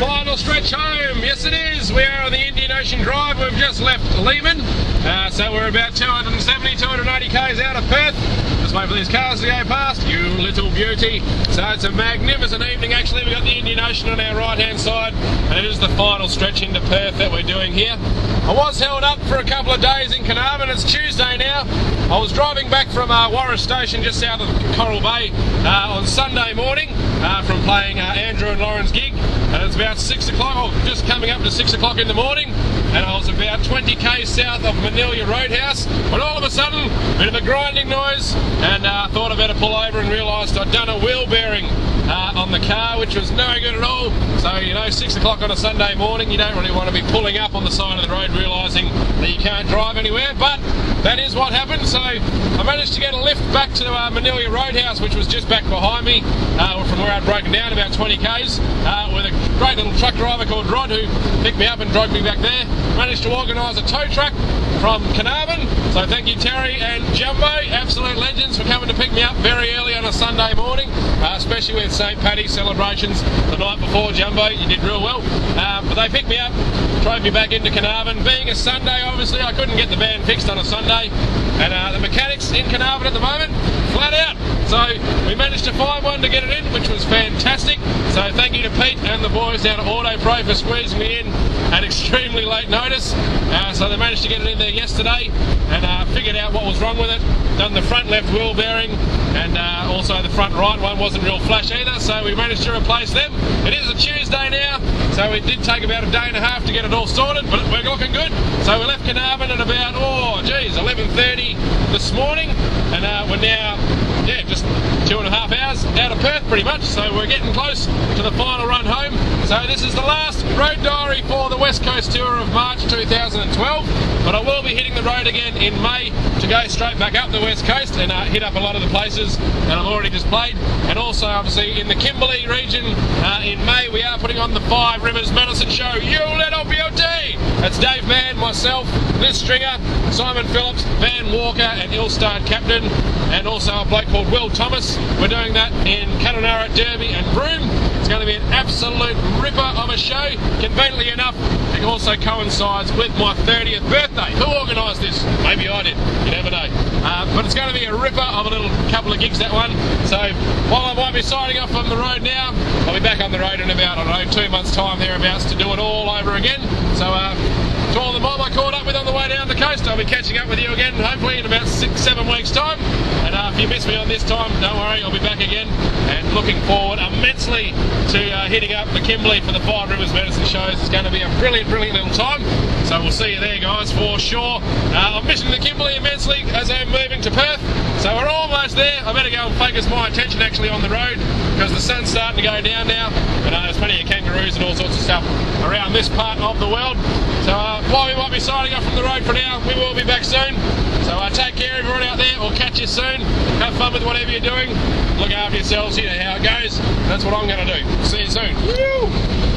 Final stretch home. Yes, it is. We are on the Indian Ocean Drive. We've just left Lehman. So we're about 270, 280 k's out of Perth. Just wait for these cars to go past. You little beauty. So it's a magnificent evening. Actually, we've got the Indian Ocean on our right-hand side, and it is the final stretch into Perth that we're doing here. I was held up for a couple of days in Carnarvon. It's Tuesday now. I was driving back from Warra Station just south of Coral Bay on Sunday morning from playing Andrew and Lauren's gig, and it's about 6 o'clock, or just coming up to 6 o'clock in the morning, and I was about 20 k's south of Kununurra Roadhouse when all of a sudden a bit of a grinding noise, and thought I better pull over and realised I'd done a wheel bearing on the car, which was no good at all. So, you know, 6 o'clock on a Sunday morning, you don't really want to be pulling up on the side of the road realising that you can't drive anywhere, but that is what happened. So I managed to get a lift back to Kununurra Roadhouse, which was just back behind me from where I'd broken down, about 20 k's, with a great little truck driver called Rod who picked me up and dragged me back there. Managed to organise a tow truck from Carnarvon, so thank you Terry and Jumbo, absolute legends, for coming to pick me up very early on a Sunday morning, especially with St Paddy's celebrations the night before. Jumbo, you did real well, but they picked me up, drove me back into Carnarvon. Being a Sunday, obviously I couldn't get the van fixed on a Sunday, and the mechanics in Carnarvon at the moment, flat out. So we managed to find one to get it in, which was fantastic. So thank you to Pete and the boys down at Auto Pro for squeezing me in at extremely late notice. So they managed to get it in there yesterday, and figured out what was wrong with it. Done the front left wheel bearing, and also the front right one wasn't real flash either, so we managed to replace them. It is a Tuesday now, so it did take about a day and a half to get it all sorted, but we're looking good. So we left Carnarvon at about, 11:30 this morning, and we're now, just 2.5 hours out of Perth pretty much, so we're getting close to the final run home. So this is the last road diary for the West Coast Tour of March 2012, but I will be hitting the road again in May to go straight back up the West Coast and hit up a lot of the places that I've already just played. And also obviously in the Kimberley region in May we are putting on the Five Rivers Medicine Show. You little beauty! That's Dave Mann, myself, Liz Stringer, Simon Phillips, Van Walker and Ilstad Captain, and also a bloke called Will Thomas. We're doing that in Kununurra, Derby and Broome. It's going to be an absolute ripper of a show. Conveniently enough, it also coincides with my 30th birthday. Who organised this? Maybe I did. You never know. But it's going to be a ripper of a little couple of gigs, that one. So while I might be signing off on the road now, I'll be back on the road in about, 2 months' time thereabouts to do it all over again. So to all the mob I caught up with on the way down the coast, I'll be catching up with you again hopefully in about 6-7 weeks' time. And if you miss me on this time, don't worry, I'll be back again, and looking forward immensely to hitting up the Kimberley for the Five Rivers Medicine shows. It's going to be a brilliant little time, so we'll see you there guys for sure. I'm missing the Kimberley immensely as I'm moving to Perth, so we're almost there. I better go and focus my attention actually on the road because the sun's starting to go down now, and there's plenty of kangaroos and all sorts of stuff around this part of the world. So while we might be signing off from the road for now, we will be back soon. So take care everyone out there, we'll catch you soon. Have fun with whatever you're doing. Look after yourselves, you know how it goes. That's what I'm going to do. See you soon. Woo!